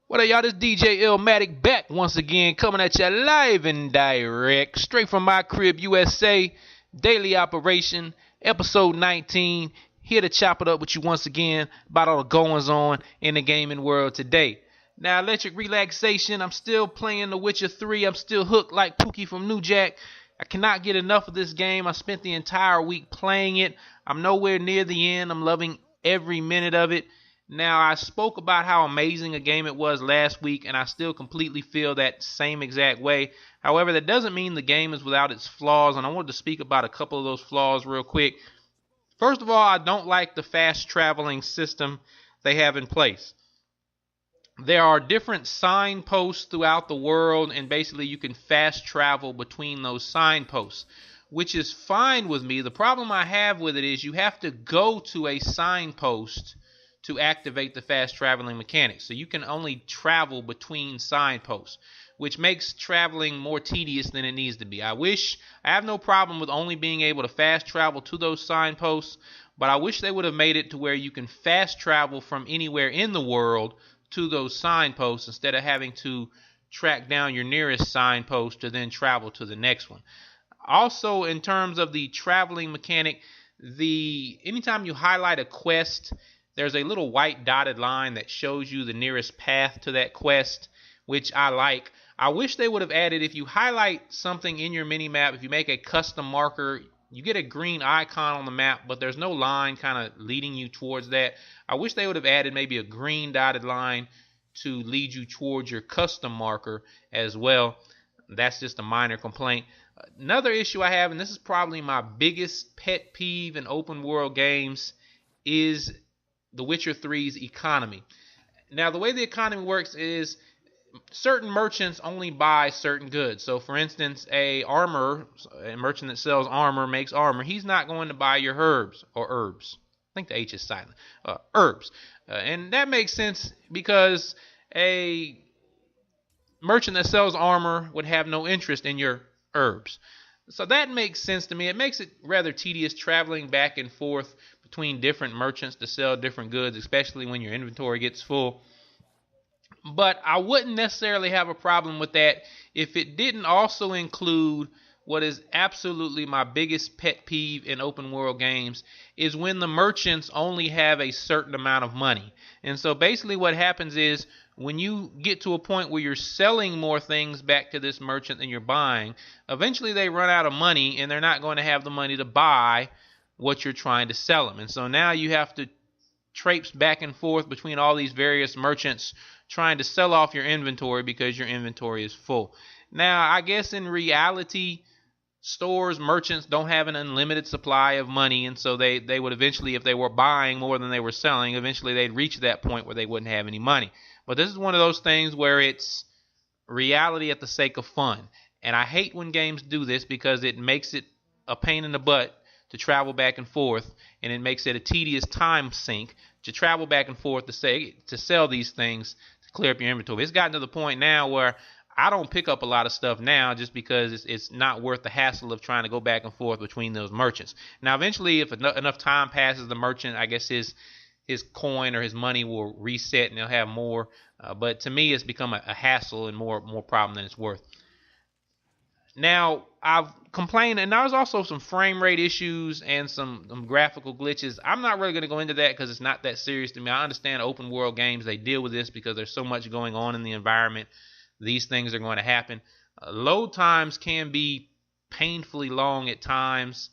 What up, y'all? This DJ Illmatic back once again, coming at you live and direct, straight from my crib, USA, daily operation, episode 19. Here to chop it up with you once again about all the goings on in the gaming world today. Now, electric relaxation. I'm still playing The Witcher 3. I'm still hooked like Pookie from New Jack. I cannot get enough of this game. I spent the entire week playing it. I'm nowhere near the end. I'm loving every minute of it. Now, I spoke about how amazing a game it was last week, and I still completely feel that same exact way. However, that doesn't mean the game is without its flaws, and I wanted to speak about a couple of those flaws real quick. First of all, I don't like the fast traveling system they have in place. There are different signposts throughout the world, and basically you can fast travel between those signposts, which is fine with me. The problem I have with it is you have to go to a signpost to activate the fast traveling mechanics. So you can only travel between signposts, which makes traveling more tedious than it needs to be. I have no problem with only being able to fast travel to those signposts, but I wish they would have made it to where you can fast travel from anywhere in the world to those signposts instead of having to track down your nearest signpost to then travel to the next one. Also, in terms of the traveling mechanic, anytime you highlight a quest, there's a little white dotted line that shows you the nearest path to that quest, which I like. I wish they would have added, if you highlight something in your mini-map, if you make a custom marker, you get a green icon on the map, but there's no line kind of leading you towards that. I wish they would have added maybe a green dotted line to lead you towards your custom marker as well. That's just a minor complaint. Another issue I have, and this is probably my biggest pet peeve in open world games, is The Witcher 3's economy. Now, the way the economy works is certain merchants only buy certain goods. So, for instance, a merchant that sells armor, makes armor, he's not going to buy your herbs. I think the H is silent. Herbs. And that makes sense because a merchant that sells armor would have no interest in your herbs. So that makes sense to me. It makes it rather tedious traveling back and forth between different merchants to sell different goods, especially when your inventory gets full. But I wouldn't necessarily have a problem with that if it didn't also include what is absolutely my biggest pet peeve in open world games, is when the merchants only have a certain amount of money. And so basically what happens is when you get to a point where you're selling more things back to this merchant than you're buying, eventually they run out of money and they're not going to have the money to buy what you're trying to sell them. And so now you have to traipse back and forth between all these various merchants trying to sell off your inventory because your inventory is full. Now, I guess in reality, merchants don't have an unlimited supply of money, and so they would eventually, if they were buying more than they were selling, eventually they'd reach that point where they wouldn't have any money. But this is one of those things where it's reality at the sake of fun. And I hate when games do this because it makes it a pain in the butt to travel back and forth, and it makes it a tedious time sink to travel back and forth to sell these things to clear up your inventory. It's gotten to the point now where I don't pick up a lot of stuff now just because it's not worth the hassle of trying to go back and forth between those merchants. Now, eventually, if enough time passes, the merchant, I guess his coin or his money will reset and they'll have more. But to me, it's become a hassle and more problem than it's worth. Now, I've complained, and there's also some frame rate issues and some graphical glitches. I'm not really going to go into that because it's not that serious to me. I understand open world games, they deal with this because there's so much going on in the environment. These things are going to happen. Load times can be painfully long at times,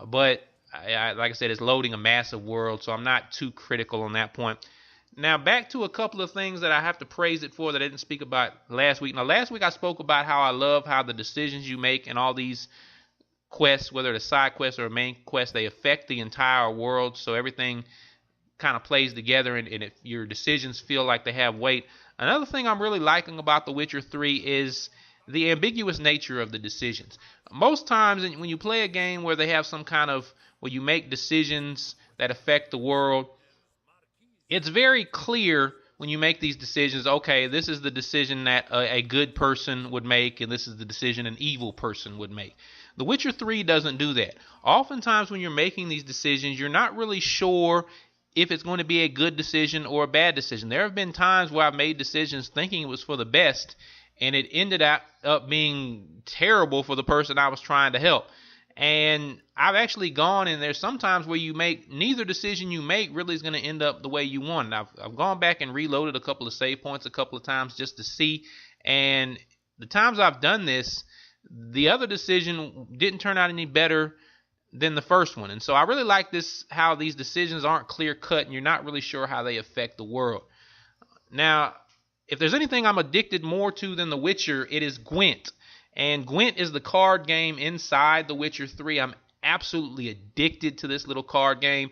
but like I said, it's loading a massive world, so I'm not too critical on that point. Now, back to a couple of things that I have to praise it for that I didn't speak about last week. Now, last week I spoke about how I love how the decisions you make in all these quests, whether it's side quests or main quests, they affect the entire world, so everything kind of plays together, and if your decisions feel like they have weight. Another thing I'm really liking about The Witcher 3 is the ambiguous nature of the decisions. Most times when you play a game where they have where you make decisions that affect the world, it's very clear when you make these decisions, okay, this is the decision that a good person would make, and this is the decision an evil person would make. The Witcher 3 doesn't do that. Oftentimes when you're making these decisions, you're not really sure if it's going to be a good decision or a bad decision. There have been times where I've made decisions thinking it was for the best, and it ended up being terrible for the person I was trying to help. And I've actually gone, and there's sometimes where you make neither decision you make really is going to end up the way you want. I've gone back and reloaded a couple of save points a couple of times just to see, and the times I've done this, the other decision didn't turn out any better than the first one. And so I really like this, how these decisions aren't clear cut and you're not really sure how they affect the world. Now, if there's anything I'm addicted more to than The Witcher, it is Gwent. And Gwent is the card game inside The Witcher 3. I'm absolutely addicted to this little card game.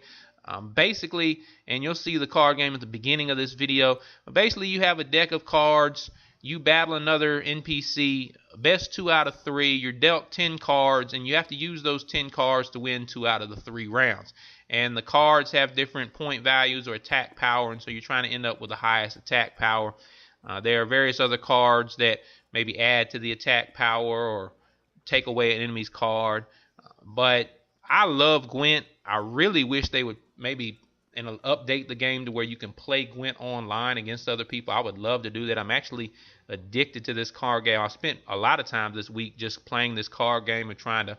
Basically, and you'll see the card game at the beginning of this video, but basically you have a deck of cards, you battle another NPC, best 2 out of 3, you're dealt 10 cards, and you have to use those 10 cards to win 2 out of the 3 rounds. And the cards have different point values or attack power, and so you're trying to end up with the highest attack power. There are various other cards that maybe add to the attack power or take away an enemy's card. But I love Gwent. I really wish they would maybe update the game to where you can play Gwent online against other people. I would love to do that. I'm actually addicted to this card game. I spent a lot of time this week just playing this card game and trying to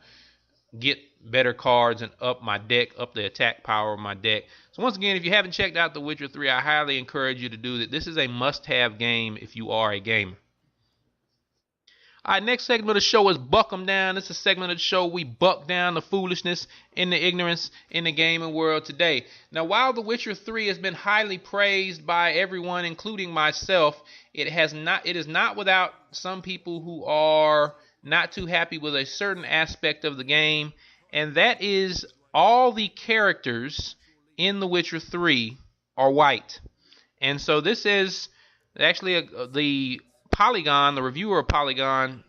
get better cards and up my deck, up the attack power of my deck. So once again, if you haven't checked out The Witcher 3, I highly encourage you to do that. This is a must-have game if you are a gamer. All right, next segment of the show is Buck 'em Down. This is a segment of the show we buck down the foolishness and the ignorance in the gaming world today. Now, while The Witcher 3 has been highly praised by everyone, including myself, it is not without some people who are not too happy with a certain aspect of the game, and that is all the characters in The Witcher 3 are white. And so this is actually the reviewer of Polygon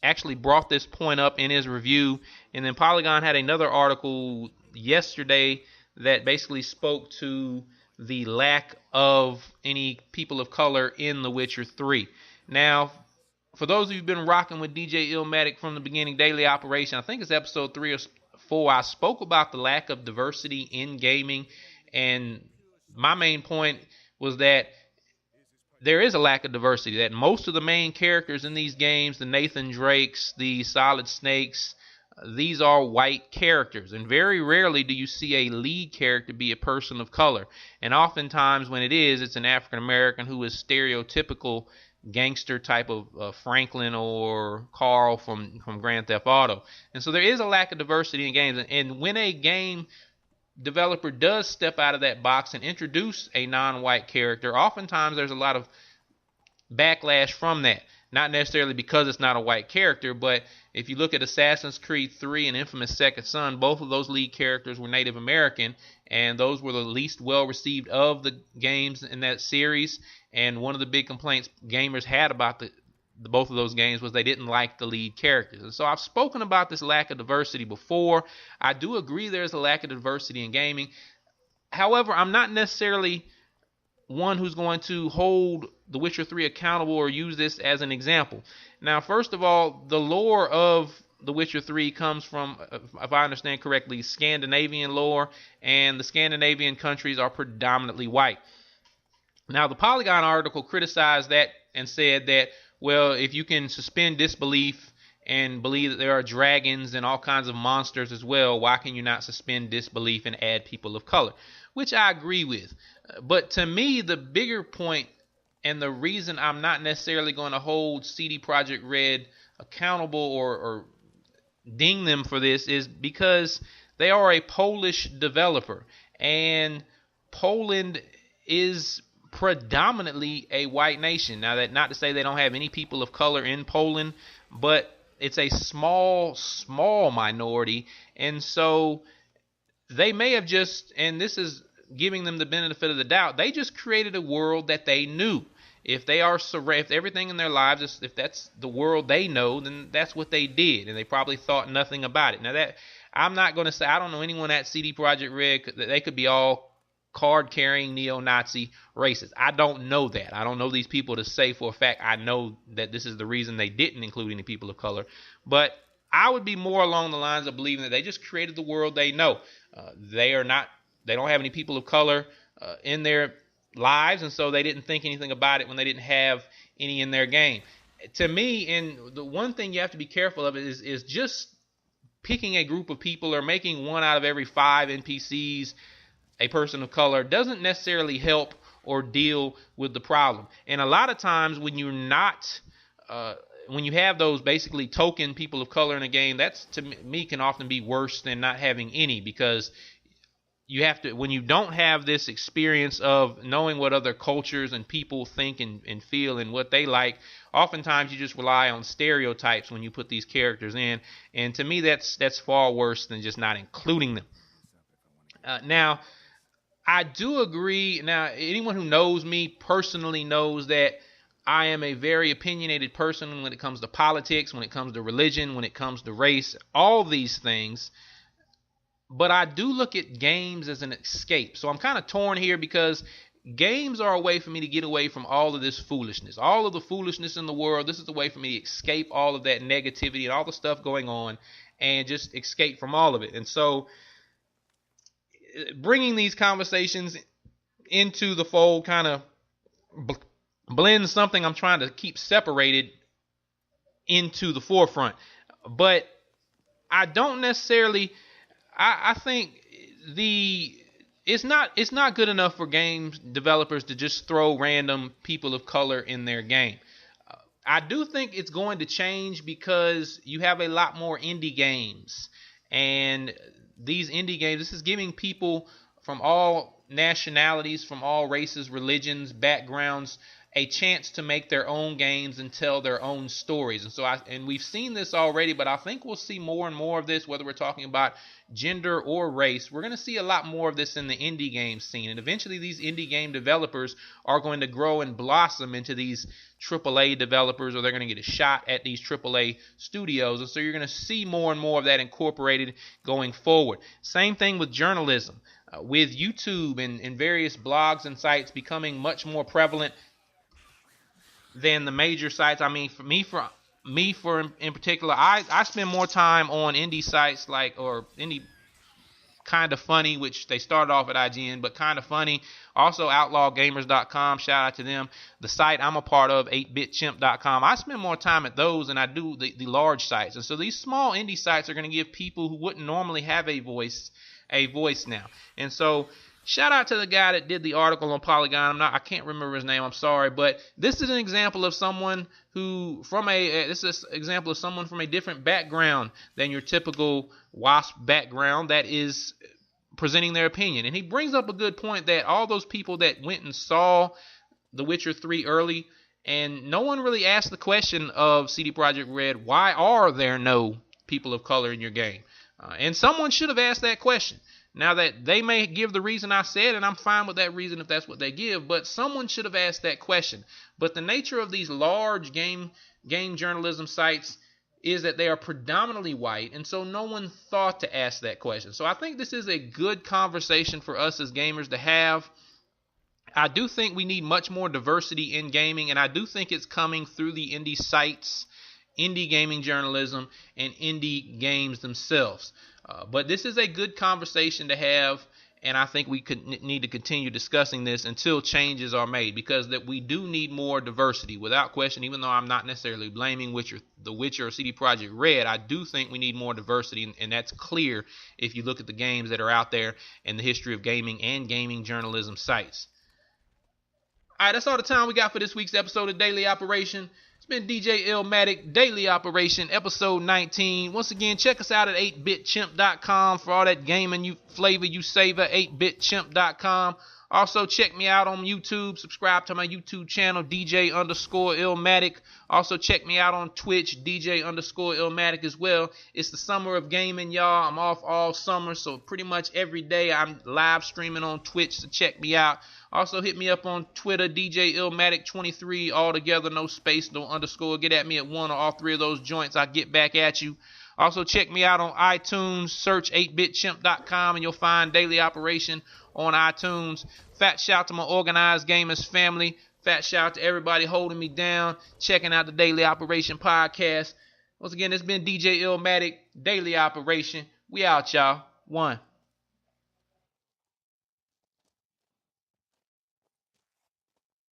actually brought this point up in his review, and then Polygon had another article yesterday that basically spoke to the lack of any people of color in The Witcher 3. Now, for those of you who've been rocking with DJ Illmatic from the beginning, daily operation, I think it's episode 3 or 4, I spoke about the lack of diversity in gaming, and my main point was that there is a lack of diversity, that most of the main characters in these games, the Nathan Drakes, the Solid Snakes, these are white characters, and very rarely do you see a lead character be a person of color. And oftentimes when it is, it's an African American who is stereotypical gangster type of Franklin or Carl from Grand Theft Auto. And so there is a lack of diversity in games, and when a game developer does step out of that box and introduce a non-white character, oftentimes there's a lot of backlash from that. Not necessarily because it's not a white character, but if you look at Assassin's Creed 3 and Infamous Second Son, both of those lead characters were Native American, and those were the least well received of the games in that series. And one of the big complaints gamers had about both of those games was they didn't like the lead characters. And so I've spoken about this lack of diversity before. I do agree there's a lack of diversity in gaming. However, I'm not necessarily one who's going to hold The Witcher 3 accountable or use this as an example. Now, first of all, the lore of The Witcher 3 comes from, if I understand correctly, Scandinavian lore, and the Scandinavian countries are predominantly white. Now, the Polygon article criticized that and said that, well, if you can suspend disbelief and believe that there are dragons and all kinds of monsters as well, why can you not suspend disbelief and add people of color? Which I agree with. But to me, the bigger point and the reason I'm not necessarily going to hold CD Projekt Red accountable or ding them for this is because they are a Polish developer, and Poland is predominantly a white nation. Now, that not to say they don't have any people of color in Poland, but it's a small minority, and so they may have just, and this is giving them the benefit of the doubt, they just created a world that they knew. If everything in their lives, if that's the world they know, then that's what they did, and they probably thought nothing about it. Now, that I'm not going to say, I don't know anyone at CD Projekt Red, they could be all card-carrying neo-Nazi racists. I don't know that. I don't know these people to say for a fact I know that this is the reason they didn't include any people of color. But I would be more along the lines of believing that they just created the world they know. They're they don't have any people of color in their lives, and so they didn't think anything about it when they didn't have any in their game. To me, and the one thing you have to be careful of is just picking a group of people or making 1 out of every 5 NPCs a person of color doesn't necessarily help or deal with the problem. And a lot of times when you're not when you have those basically token people of color in a game, that's, to me, can often be worse than not having any, because you have to, when you don't have this experience of knowing what other cultures and people think and feel and what they like, oftentimes you just rely on stereotypes when you put these characters in. And to me, that's far worse than just not including them. Now, I do agree. Now, anyone who knows me personally knows that I am a very opinionated person when it comes to politics, when it comes to religion, when it comes to race, all these things. But I do look at games as an escape. So I'm kind of torn here, because games are a way for me to get away from all of this foolishness. All of the foolishness in the world, this is a way for me to escape all of that negativity and all the stuff going on, and just escape from all of it. And so bringing these conversations into the fold kind of blends something I'm trying to keep separated into the forefront. But I don't necessarily... I think it's not good enough for game developers to just throw random people of color in their game. I do think it's going to change, because you have a lot more indie games, and these indie games, this is giving people from all nationalities, from all races, religions, backgrounds, a chance to make their own games and tell their own stories. And we've seen this already, but I think we'll see more and more of this, whether we're talking about gender or race. We're going to see a lot more of this in the indie game scene. And eventually these indie game developers are going to grow and blossom into these AAA developers, or they're going to get a shot at these AAA studios. And so you're going to see more and more of that incorporated going forward. Same thing with journalism, with YouTube and various blogs and sites becoming much more prevalent than the major sites. I mean, for in particular, I spend more time on indie sites or indie Kind of Funny, which they started off at IGN, but Kind of Funny. Also outlawgamers.com, shout out to them. The site I'm a part of, 8bitchimp.com. I spend more time at those than I do the large sites. And so these small indie sites are going to give people who wouldn't normally have a voice now. And so shout out to the guy that did the article on Polygon. I can't remember his name. I'm sorry, but this is an example of someone who from a different background than your typical WASP background that is presenting their opinion. And he brings up a good point that all those people that went and saw The Witcher 3 early, and no one really asked the question of CD Projekt Red, why are there no people of color in your game? And someone should have asked that question. Now, that they may give the reason I said, and I'm fine with that reason if that's what they give, but someone should have asked that question. But the nature of these large game journalism sites is that they are predominantly white, and so no one thought to ask that question. So I think this is a good conversation for us as gamers to have. I do think we need much more diversity in gaming, and I do think it's coming through the indie sites, indie gaming journalism, and indie games themselves. But this is a good conversation to have, and I think we need to continue discussing this until changes are made, because that we do need more diversity, without question. Even though I'm not necessarily blaming The Witcher or CD Projekt Red, I do think we need more diversity, and that's clear if you look at the games that are out there and the history of gaming and gaming journalism sites. All right, that's all the time we got for this week's episode of Daily Operation. It's been DJ Illmatic, Daily Operation, episode 19. Once again, check us out at 8bitchimp.com for all that gaming flavor you savor, 8bitchimp.com. Also, check me out on YouTube. Subscribe to my YouTube channel, DJ_Illmatic. Also, check me out on Twitch, DJ_Illmatic as well. It's the summer of gaming, y'all. I'm off all summer, so pretty much every day I'm live streaming on Twitch, so check me out. Also, hit me up on Twitter, DJ Illmatic23, all together, no space, no underscore. Get at me at one or all three of those joints. I'll get back at you. Also, check me out on iTunes. Search 8bitchimp.com, and you'll find Daily Operation on iTunes. Fat shout to my Organized Gamers family. Fat shout to everybody holding me down, checking out the Daily Operation podcast. Once again, it's been DJ Illmatic, Daily Operation. We out, y'all. One.